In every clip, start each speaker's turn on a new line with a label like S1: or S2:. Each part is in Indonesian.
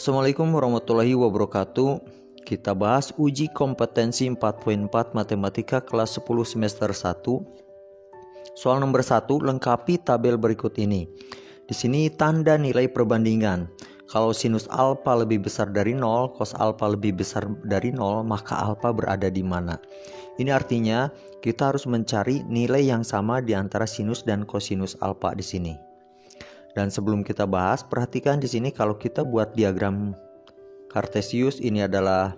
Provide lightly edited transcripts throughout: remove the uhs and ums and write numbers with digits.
S1: Assalamualaikum warahmatullahi wabarakatuh. Kita bahas uji kompetensi 4.4 Matematika kelas 10 semester 1. Soal nomor 1, lengkapi tabel berikut ini. Di sini tanda nilai perbandingan. Kalau sinus alfa lebih besar dari 0, cos alfa lebih besar dari 0, maka alfa berada di mana? Ini artinya kita harus mencari nilai yang sama di antara sinus dan kosinus alfa di sini. Dan sebelum kita bahas, perhatikan di sini kalau kita buat diagram Kartesius, ini adalah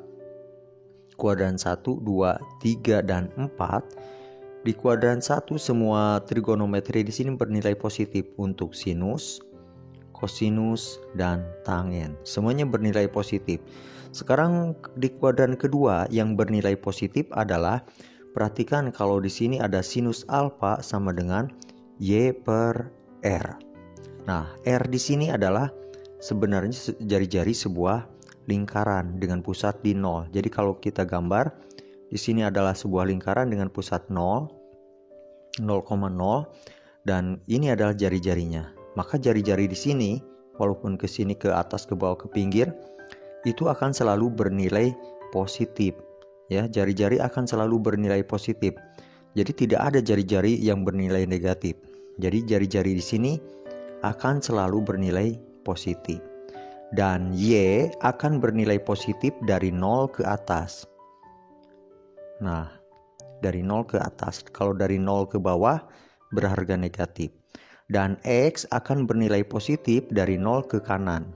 S1: kuadran 1, 2, 3, dan 4. Di kuadran 1 semua trigonometri di sini bernilai positif untuk sinus, kosinus, dan tangen. Semuanya bernilai positif. Sekarang di kuadran kedua yang bernilai positif adalah, perhatikan kalau di sini ada sinus alfa sama dengan Y per R. Nah, R di sini adalah sebenarnya jari-jari sebuah lingkaran dengan pusat di 0. Jadi kalau kita gambar, di sini adalah sebuah lingkaran dengan pusat 0, 0,0, dan ini adalah jari-jarinya. Maka jari-jari di sini, walaupun ke sini, ke atas, ke bawah, ke pinggir, itu akan selalu bernilai positif. Ya, jari-jari akan selalu bernilai positif. Jadi tidak ada jari-jari yang bernilai negatif. Jadi jari-jari di sini akan selalu bernilai positif. Dan Y akan bernilai positif dari 0 ke atas. Nah, dari 0 ke atas. Kalau dari 0 ke bawah berharga negatif. Dan X akan bernilai positif dari 0 ke kanan.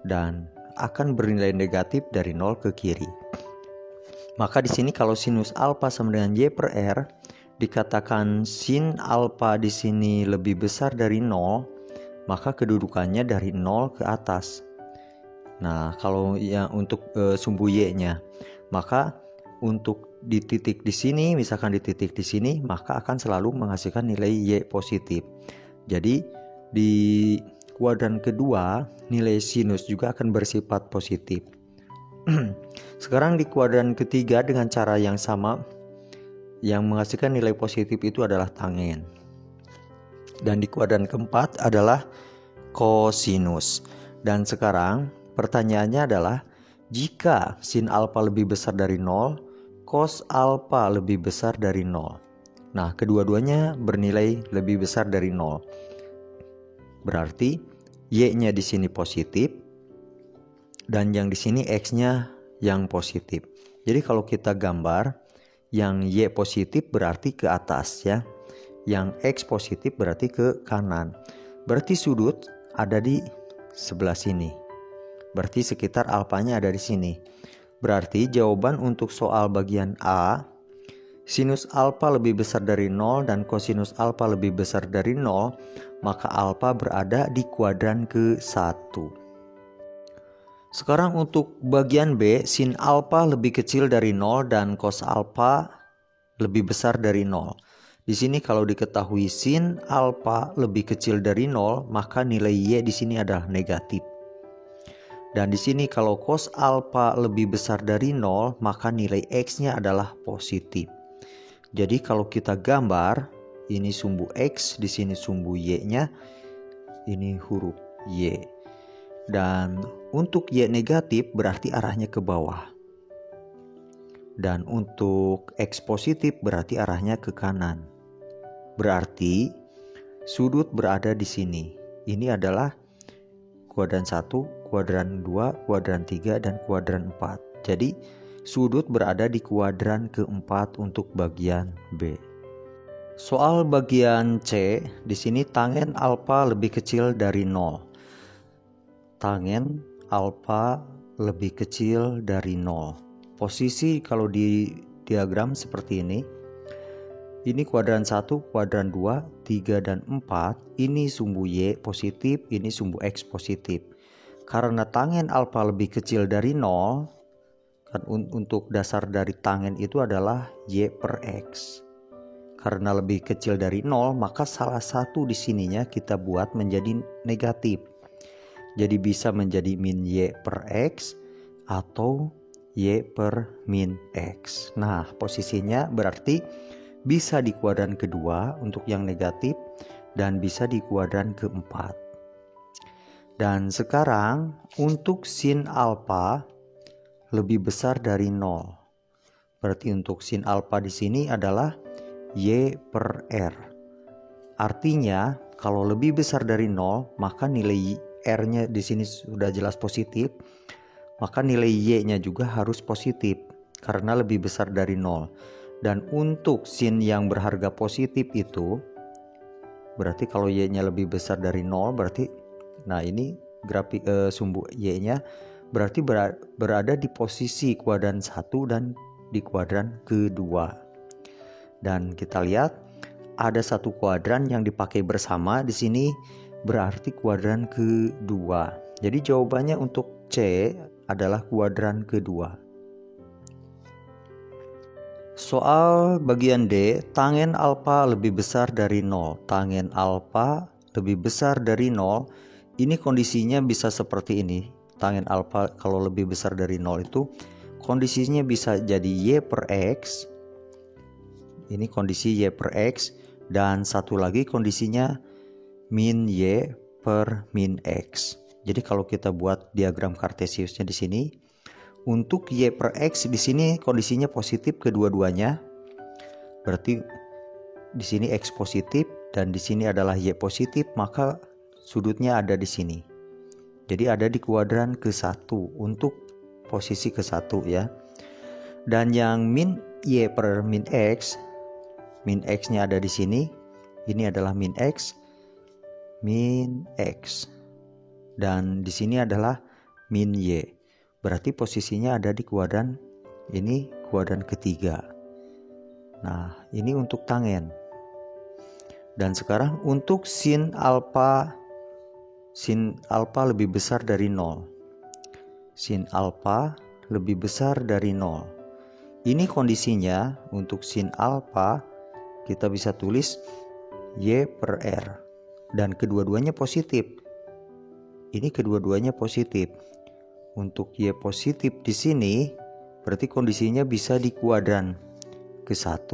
S1: Dan akan bernilai negatif dari 0 ke kiri. Maka di sini kalau sinus alfa sama dengan Y per R, dikatakan sin alfa di sini lebih besar dari 0, maka kedudukannya dari 0 ke atas. Nah, kalau ya untuk sumbu Y-nya, maka untuk di titik di sini, misalkan di titik di sini, maka akan selalu menghasilkan nilai Y positif. Jadi di kuadran kedua, nilai sinus juga akan bersifat positif. Sekarang di kuadran ketiga dengan cara yang sama, yang menghasilkan nilai positif itu adalah tangen. Dan di kuadran keempat adalah kosinus. Dan sekarang pertanyaannya adalah, jika sin alfa lebih besar dari 0, cos alfa lebih besar dari 0. Nah, kedua-duanya bernilai lebih besar dari 0. Berarti Y-nya di sini positif dan yang di sini X-nya yang positif. Jadi kalau kita gambar, yang Y positif berarti ke atas ya. Yang X positif berarti ke kanan. Berarti sudut ada di sebelah sini. Berarti sekitar alfanya ada di sini. Berarti jawaban untuk soal bagian A, sinus alfa lebih besar dari 0 dan kosinus alfa lebih besar dari 0, maka alfa berada di kuadran ke-1. Sekarang untuk bagian B, sin alfa lebih kecil dari 0 dan cos alfa lebih besar dari 0. Di sini kalau diketahui sin alfa lebih kecil dari 0, maka nilai Y di sini adalah negatif. Dan di sini kalau cos alfa lebih besar dari 0, maka nilai X-nya adalah positif. Jadi kalau kita gambar, ini sumbu X, di sini sumbu Y-nya, ini huruf Y. Dan untuk Y negatif berarti arahnya ke bawah. Dan untuk X positif berarti arahnya ke kanan. Berarti sudut berada di sini. Ini adalah kuadran 1, kuadran 2, kuadran 3, dan kuadran 4. Jadi sudut berada di kuadran keempat untuk bagian B. Soal bagian C, di sini tangen alfa lebih kecil dari 0. Tangen alfa lebih kecil dari 0. Posisi kalau di diagram seperti ini. Ini kuadran 1, kuadran 2, 3, dan 4. Ini sumbu Y positif, ini sumbu X positif. Karena tangen alfa lebih kecil dari 0, kan untuk dasar dari tangen itu adalah Y per X. Karena lebih kecil dari 0, maka salah satu di sininya kita buat menjadi negatif. Jadi bisa menjadi min Y per X atau Y per min X. Nah, posisinya berarti bisa di kuadran kedua untuk yang negatif dan bisa di kuadran keempat. Dan sekarang untuk sin alfa lebih besar dari 0. Berarti untuk sin alfa di sini adalah Y per R. Artinya kalau lebih besar dari 0, maka nilai R-nya di sini sudah jelas positif, maka nilai Y-nya juga harus positif karena lebih besar dari 0. Dan untuk sin yang berharga positif itu, berarti kalau Y-nya lebih besar dari 0, berarti nah ini grafik sumbu Y-nya berarti berada di posisi kuadran 1 dan di kuadran kedua. Dan kita lihat ada satu kuadran yang dipakai bersama di sini, berarti kuadran kedua. Jadi jawabannya untuk C adalah kuadran kedua. Soal bagian D, tangen alfa lebih besar dari 0. Tangen alfa lebih besar dari 0. Ini kondisinya bisa seperti ini. Tangen alfa kalau lebih besar dari 0 itu kondisinya bisa jadi Y per X. Ini kondisi Y per X. Dan satu lagi kondisinya min Y per min X. Jadi kalau kita buat diagram kartesiusnya di sini, untuk Y per X di sini kondisinya positif kedua-duanya. Berarti di sini X positif dan di sini adalah Y positif, maka sudutnya ada di sini. Jadi ada di kuadran ke-1 untuk posisi ke-1 ya. Dan yang min Y per min X nya ada di sini. Ini adalah min X. Dan di sini adalah min Y. Berarti posisinya ada di kuadran ini, kuadran ketiga. Nah, ini untuk tangen. Dan sekarang untuk sin alfa lebih besar dari 0. Sin alfa lebih besar dari 0. Ini kondisinya untuk sin alfa kita bisa tulis Y per R. Dan kedua-duanya positif. Ini kedua-duanya positif. Untuk Y positif di sini berarti kondisinya bisa di kuadran ke-1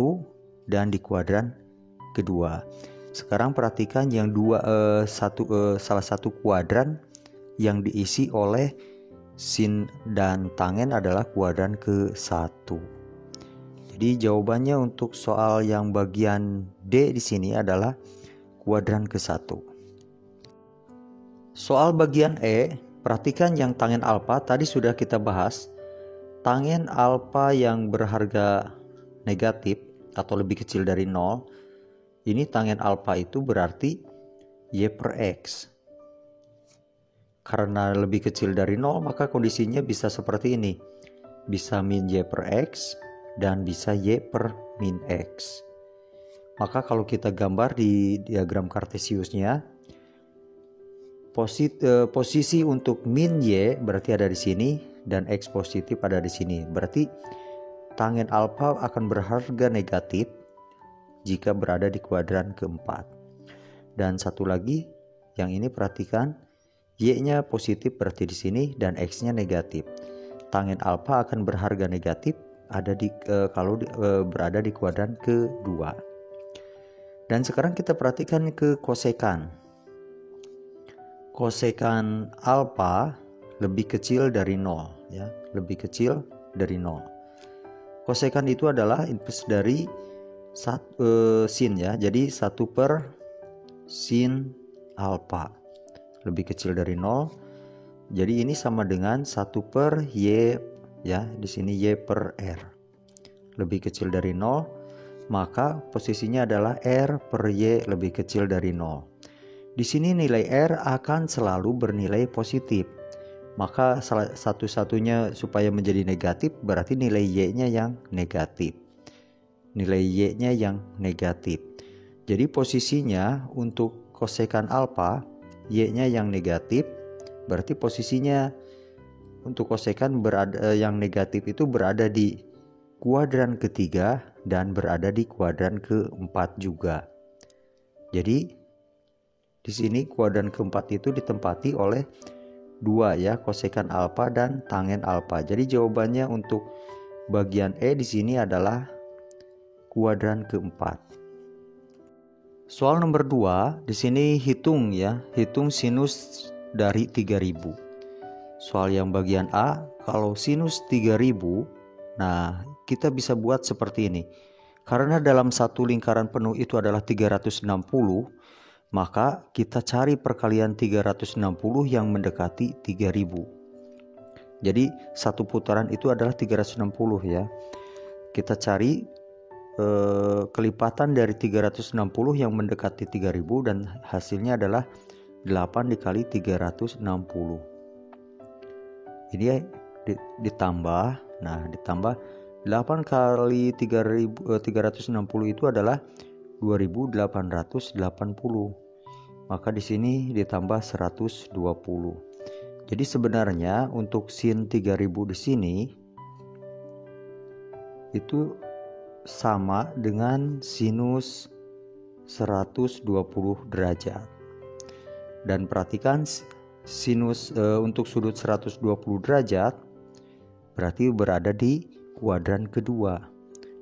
S1: dan di kuadran kedua. Sekarang perhatikan yang salah satu kuadran yang diisi oleh sin dan tangen adalah kuadran ke-1. Jadi jawabannya untuk soal yang bagian D di sini adalah kuadran ke-1. Soal bagian E, perhatikan yang tangen alfa tadi sudah kita bahas. Tangen alfa yang berharga negatif atau lebih kecil dari 0, ini tangen alfa itu berarti Y per X. Karena lebih kecil dari 0, maka kondisinya bisa seperti ini. Bisa min Y per X dan bisa Y per min X. Maka kalau kita gambar di diagram kartesiusnya, posisi untuk min Y berarti ada di sini dan X positif ada di sini. Berarti tangen alfa akan berharga negatif jika berada di kuadran keempat. Dan satu lagi, yang ini perhatikan, Y-nya positif berarti di sini dan X-nya negatif. Tangen alfa akan berharga negatif kalau berada di kuadran kedua. Dan sekarang kita perhatikan ke kosekan. Kosekan alfa lebih kecil dari 0 ya, lebih kecil dari 0. Kosekan itu adalah inverse dari sin ya. Jadi 1 per sin alfa lebih kecil dari 0. Jadi ini sama dengan 1 per Y ya, di sini Y per R. Lebih kecil dari 0, maka posisinya adalah R per Y lebih kecil dari 0. Di sini nilai R akan selalu bernilai positif. Maka satu-satunya supaya menjadi negatif berarti nilai Y-nya yang negatif. Nilai Y-nya yang negatif. Jadi posisinya untuk kosekan alfa, Y-nya yang negatif, berarti posisinya untuk kosekan yang negatif itu berada di kuadran ketiga dan berada di kuadran keempat juga. Jadi di sini kuadran keempat itu ditempati oleh 2 ya, kosekan alfa dan tangen alfa. Jadi jawabannya untuk bagian E di sini adalah kuadran keempat. Soal nomor 2, di sini hitung sinus dari 3000. Soal yang bagian A, kalau sinus 3000, nah kita bisa buat seperti ini. Karena dalam satu lingkaran penuh itu adalah 360, maka kita cari perkalian 360 yang mendekati 3000. Jadi satu putaran itu adalah 360 ya. Kita cari kelipatan dari 360 yang mendekati 3000 dan hasilnya adalah 8 dikali 360. Ini ditambah, nah ditambah 8 kali 360 itu adalah 2880. Maka di sini ditambah 120. Jadi sebenarnya untuk sin 3000 di sini itu sama dengan sinus 120 derajat. Dan perhatikan sinus untuk sudut 120 derajat berarti berada di kuadran kedua.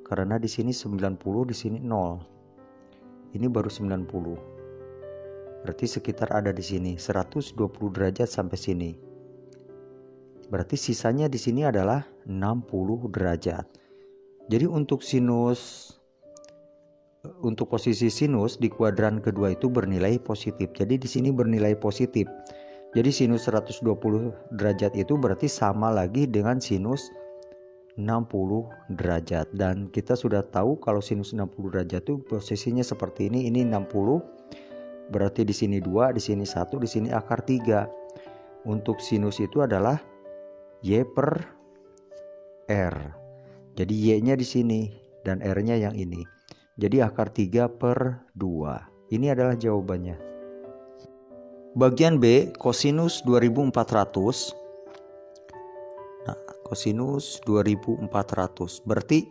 S1: Karena di sini 90, di sini 0. Ini baru 90. Berarti sekitar ada di sini 120 derajat sampai sini. Berarti sisanya di sini adalah 60 derajat. Jadi untuk posisi sinus di kuadran kedua itu bernilai positif. Jadi di sini bernilai positif. Jadi sinus 120 derajat itu berarti sama lagi dengan sinus 60 derajat. Dan kita sudah tahu kalau sinus 60 derajat itu posisinya seperti ini 60. Berarti di sini 2, di sini 1, di sini akar 3. Untuk sinus itu adalah Y per R. Jadi Y-nya di sini dan R-nya yang ini. Jadi akar 3 per 2. Ini adalah jawabannya. Bagian B, kosinus 2400. Nah, kosinus 2400. Berarti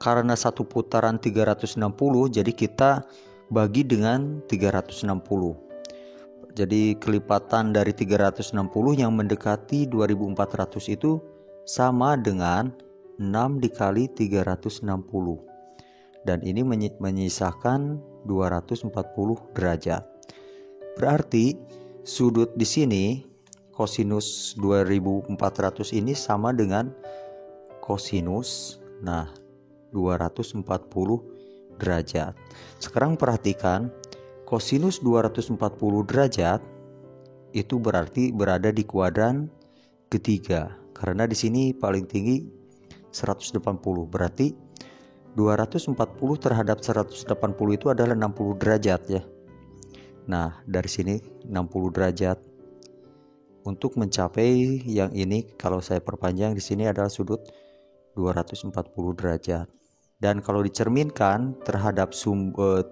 S1: karena satu putaran 360, jadi kita bagi dengan 360. Jadi kelipatan dari 360 yang mendekati 2400 itu sama dengan 6 dikali 360. Dan ini menyisakan 240 derajat. Berarti sudut di sini kosinus 2400 ini sama dengan kosinus 240 derajat. Sekarang perhatikan kosinus 240 derajat itu berarti berada di kuadran ketiga. Karena di sini paling tinggi 180. Berarti 240 terhadap 180 itu adalah 60 derajat ya. Nah, dari sini 60 derajat. Untuk mencapai yang ini kalau saya perpanjang di sini adalah sudut 240 derajat. Dan kalau dicerminkan terhadap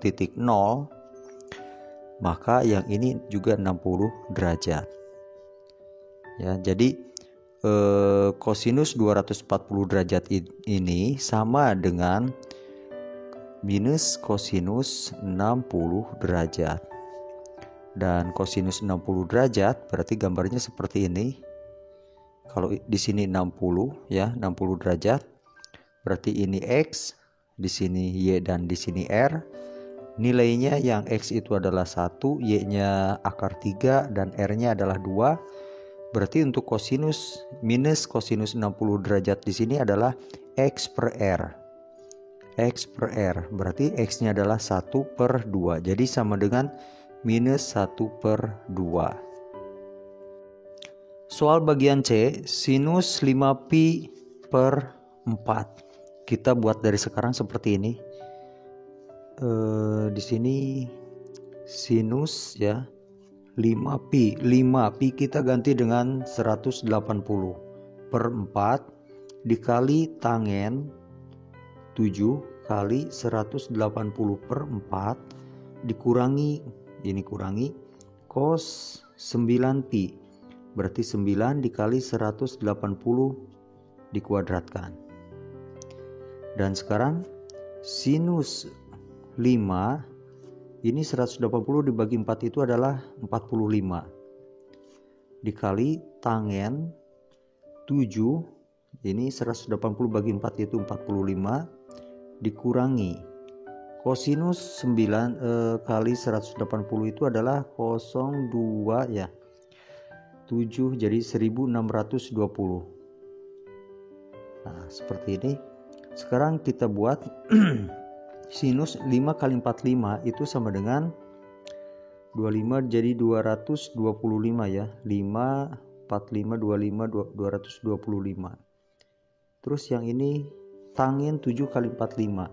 S1: titik 0, maka yang ini juga 60 derajat. Ya, jadi kosinus 240 derajat ini sama dengan minus kosinus 60 derajat. Dan kosinus 60 derajat berarti gambarnya seperti ini. Kalau di sini 60 ya, 60 derajat. Berarti ini X, di sini Y dan di sini R. Nilainya yang X itu adalah 1, Y-nya akar 3 dan R-nya adalah 2. Berarti untuk kosinus minus kosinus 60 derajat di sini adalah X per R. X per R. Berarti X-nya adalah 1 per 2. Jadi sama dengan minus 1 per 2. Soal bagian C, sinus 5pi per 4. Kita buat dari sekarang seperti ini. Di sini sinus ya 5pi. 5pi kita ganti dengan 180 per 4 dikali tangen 7 kali 180 per 4 dikurangi, ini kurangi cos 9pi. Berarti 9 dikali 180 dikuadratkan. Dan sekarang sinus 5 ini 180 dibagi 4 itu adalah 45 dikali tangen 7, ini 180 bagi 4 itu 45 dikurangi kosinus 9 kali 180 itu adalah 02 ya. 7 jadi 1620. Nah, seperti ini. Sekarang kita buat sinus 5 kali 45 itu sama dengan 25 jadi 225 ya. 5, 45, 25, 225. Terus yang ini tangen 7 kali 45.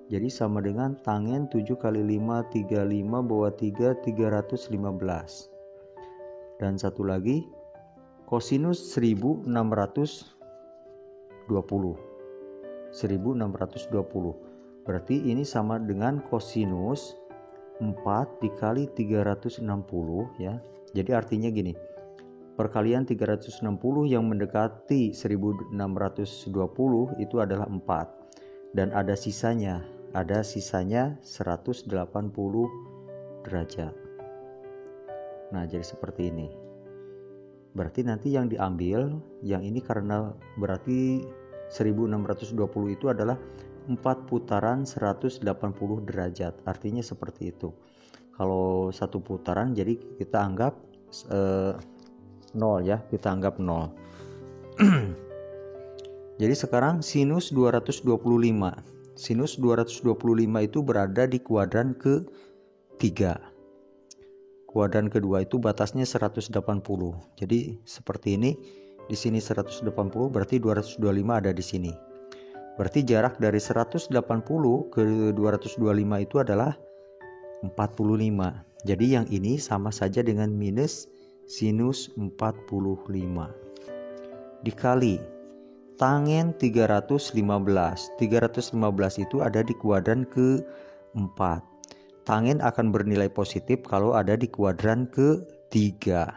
S1: Jadi sama dengan tangen 7 kali 5, 35 bawah 3, 315. Dan satu lagi kosinus 1620. Berarti ini sama dengan kosinus 4 dikali 360 ya. Jadi artinya gini, perkalian 360 yang mendekati 1620 itu adalah 4 dan ada sisanya 180 derajat. Nah, jadi seperti ini. Berarti nanti yang diambil yang ini karena berarti 1620 itu adalah 4 putaran 180 derajat. Artinya seperti itu. Kalau satu putaran jadi kita anggap 0 ya, kita anggap 0. Jadi sekarang sinus 225. Sinus 225 itu berada di kuadran ke-3. Kuadran kedua itu batasnya 180. Jadi seperti ini. Di sini 180 berarti 225 ada di sini. Berarti jarak dari 180 ke 225 itu adalah 45. Jadi yang ini sama saja dengan minus sinus 45 dikali tangen 315. 315 itu ada di kuadran ke-4. Tangen akan bernilai positif kalau ada di kuadran ke-3.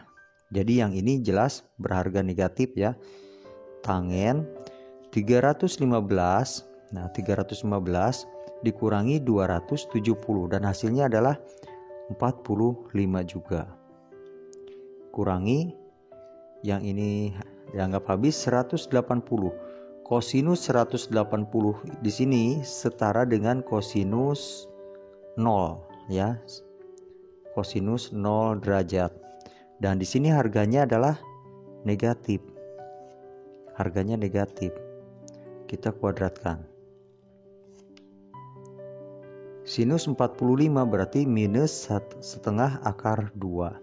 S1: Jadi yang ini jelas berharga negatif ya. Tangen 315. Nah, 315 dikurangi 270 dan hasilnya adalah 45 juga. Kurangi yang ini dianggap habis 180. Kosinus 180 di sini setara dengan kosinus 0 ya. Kosinus 0 derajat. Dan di sini harganya adalah negatif. Harganya negatif. Kita kuadratkan. Sinus 45 berarti minus setengah akar 2.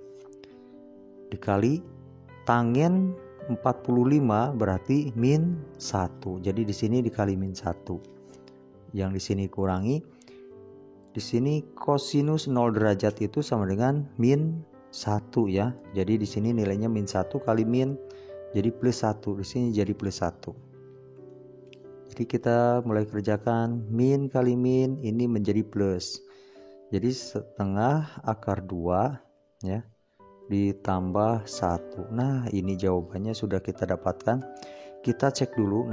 S1: Dikali tangen 45 berarti min 1. Jadi di sini dikali min 1. Yang di sini kurangi. Di sini kosinus 0 derajat itu sama dengan min 1 ya. Jadi di sini nilainya min 1 kali min jadi plus 1. Di sini jadi plus 1. Jadi kita mulai kerjakan min kali min ini menjadi plus. Jadi setengah akar 2 ya ditambah 1. Nah, ini jawabannya sudah kita dapatkan. Kita cek dulu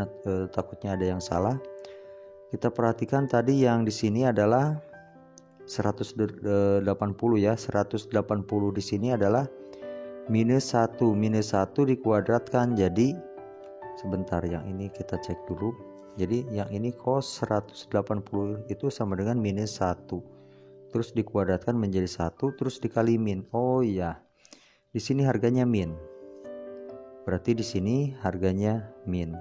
S1: takutnya ada yang salah. Kita perhatikan tadi yang di sini adalah 180 ya. 180 di sini adalah minus 1. Minus 1 dikuadratkan jadi sebentar, yang ini kita cek dulu. Jadi yang ini cos 180 itu sama dengan minus 1. Terus dikuadratkan menjadi 1 terus dikali min. Oh iya. Di sini harganya min. Berarti di sini harganya min.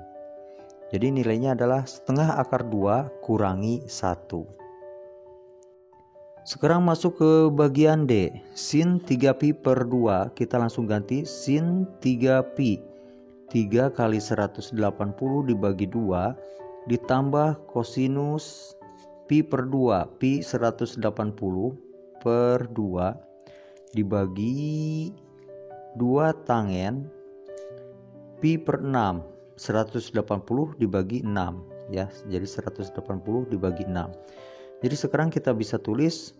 S1: Jadi nilainya adalah setengah akar 2 kurangi 1. Sekarang masuk ke bagian D. Sin 3pi per 2. Kita langsung ganti sin 3pi. 3 kali 180 dibagi 2 ditambah kosinus pi per 2. Pi 180 per 2 dibagi 2 tangen pi per 6. 180 dibagi 6 ya. Jadi 180 dibagi 6. Jadi sekarang kita bisa tulis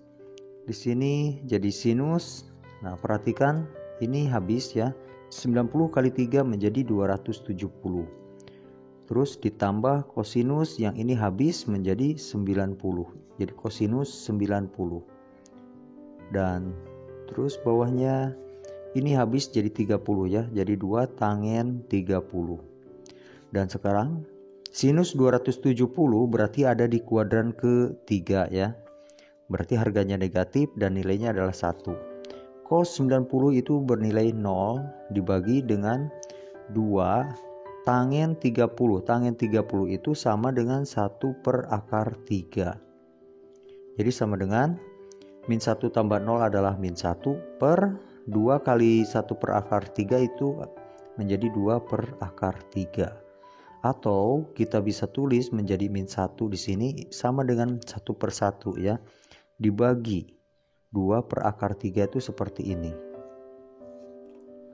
S1: di sini jadi sinus. Nah, perhatikan ini habis ya. 90 kali 3 menjadi 270. Terus ditambah kosinus yang ini habis menjadi 90. Jadi kosinus 90. Dan terus bawahnya ini habis jadi 30 ya. Jadi 2 tangen 30. Dan sekarang sinus 270 berarti ada di kuadran ke-3 ya. Berarti harganya negatif dan nilainya adalah 1. cos 90 itu bernilai 0 dibagi dengan 2 tangen 30. Tangen 30 itu sama dengan 1 per akar 3. Jadi sama dengan min 1 tambah 0 adalah min 1 per 2 kali 1 per akar 3 itu menjadi 2 per akar 3. Atau kita bisa tulis menjadi min 1 di sini sama dengan 1 per 1 ya. Dibagi 2 per akar 3 itu seperti ini.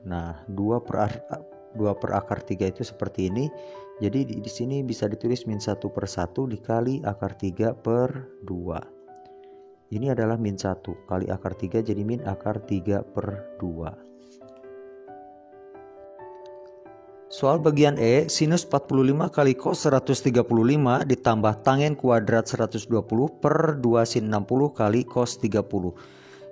S1: Nah, 2 per akar 3 itu seperti ini. Jadi di sini bisa ditulis min 1 per 1 dikali akar 3 per 2. Ini adalah min 1 kali akar 3 jadi min akar 3 per 2. Soal bagian E, sinus 45 kali cos 135 ditambah tangen kuadrat 120 per 2 sin 60 kali cos 30.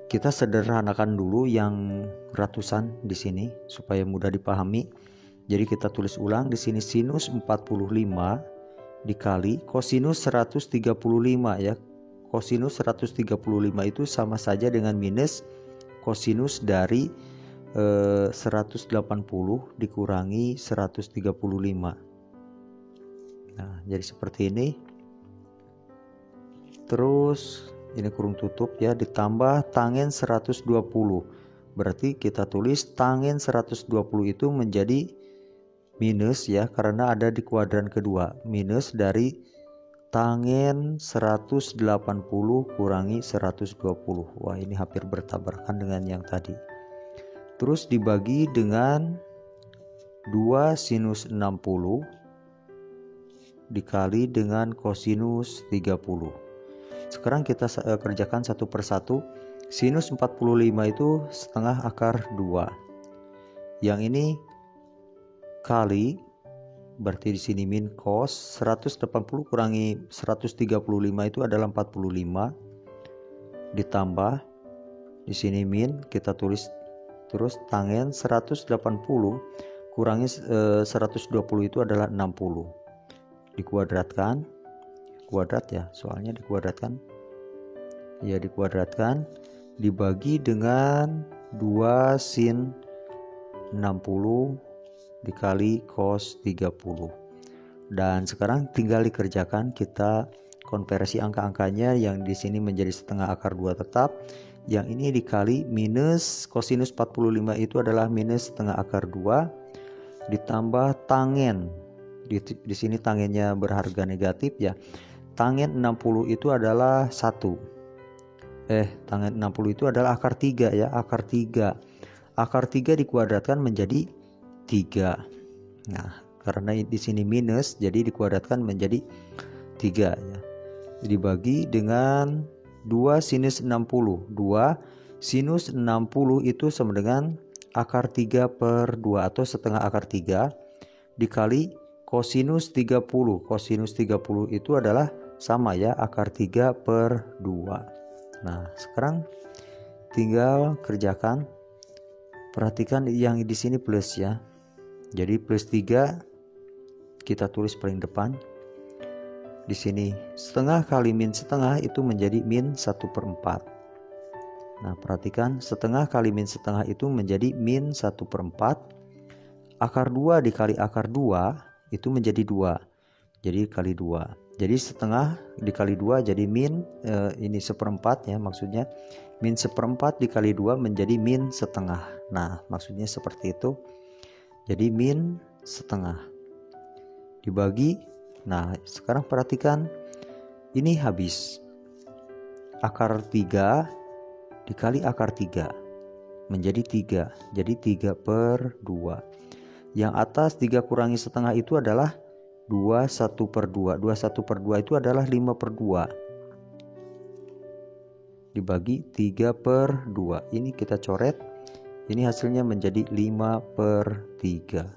S1: Kita sederhanakan dulu yang ratusan di sini supaya mudah dipahami. Jadi kita tulis ulang di sini sinus 45 dikali kosinus 135 ya. Kosinus 135 itu sama saja dengan minus kosinus dari 180 dikurangi 135. Nah, jadi seperti ini. Terus ini kurung tutup ya, ditambah tangen 120. Berarti kita tulis tangen 120 itu menjadi minus ya, karena ada di kuadran kedua. Minus dari tangen 180 kurangi 120. Wah, ini hampir bertabrakan dengan yang tadi. Terus dibagi dengan 2 sinus 60 dikali dengan kosinus 30. Sekarang kita kerjakan satu persatu. Sinus 45 itu setengah akar 2. Yang ini kali, berarti di sini min cos 180 kurangi 135 itu adalah 45. Ditambah di sini min, kita tulis terus tangen 180 kurangi 120 itu adalah 60. Dikuadratkan, kuadrat ya, soalnya dikuadratkan. Ya, dikuadratkan dibagi dengan 2 sin 60 dikali cos 30. Dan sekarang tinggal dikerjakan, kita konversi angka-angkanya. Yang di sini menjadi setengah akar 2 tetap. Yang ini dikali minus kosinus 45 itu adalah minus setengah akar 2 ditambah tangen. Di sini tangennya berharga negatif ya. Tangen 60 itu adalah 1. Tangen 60 itu adalah akar 3 ya, akar 3. Akar 3 dikuadratkan menjadi 3. Nah, karena di sini minus jadi dikuadratkan menjadi 3 ya. Dibagi dengan 2 sinus 60. 2 sinus 60 itu sama dengan akar 3 per 2 atau setengah akar 3 dikali kosinus 30. Kosinus 30 itu adalah sama ya, akar 3 per 2. Nah, sekarang tinggal kerjakan. Perhatikan yang di sini plus ya. Jadi plus 3 kita tulis paling depan. Di sini setengah kali min setengah itu menjadi min 1/4. Nah, perhatikan setengah kali min setengah itu menjadi min 1/4. Akar 2 dikali akar 2 itu menjadi 2. Jadi kali 2. Jadi setengah dikali 2 jadi min ini 1/4 ya, maksudnya min 1/4 dikali 2 menjadi min setengah. Nah, maksudnya seperti itu. Jadi min setengah dibagi. Nah, sekarang perhatikan ini habis. Akar 3 dikali akar 3 menjadi 3. Jadi 3 per 2. Yang atas 3 kurangi setengah itu adalah 21/2. 21/2 itu adalah 5/2. Dibagi 3/2. Ini kita coret. Ini hasilnya menjadi 5/3.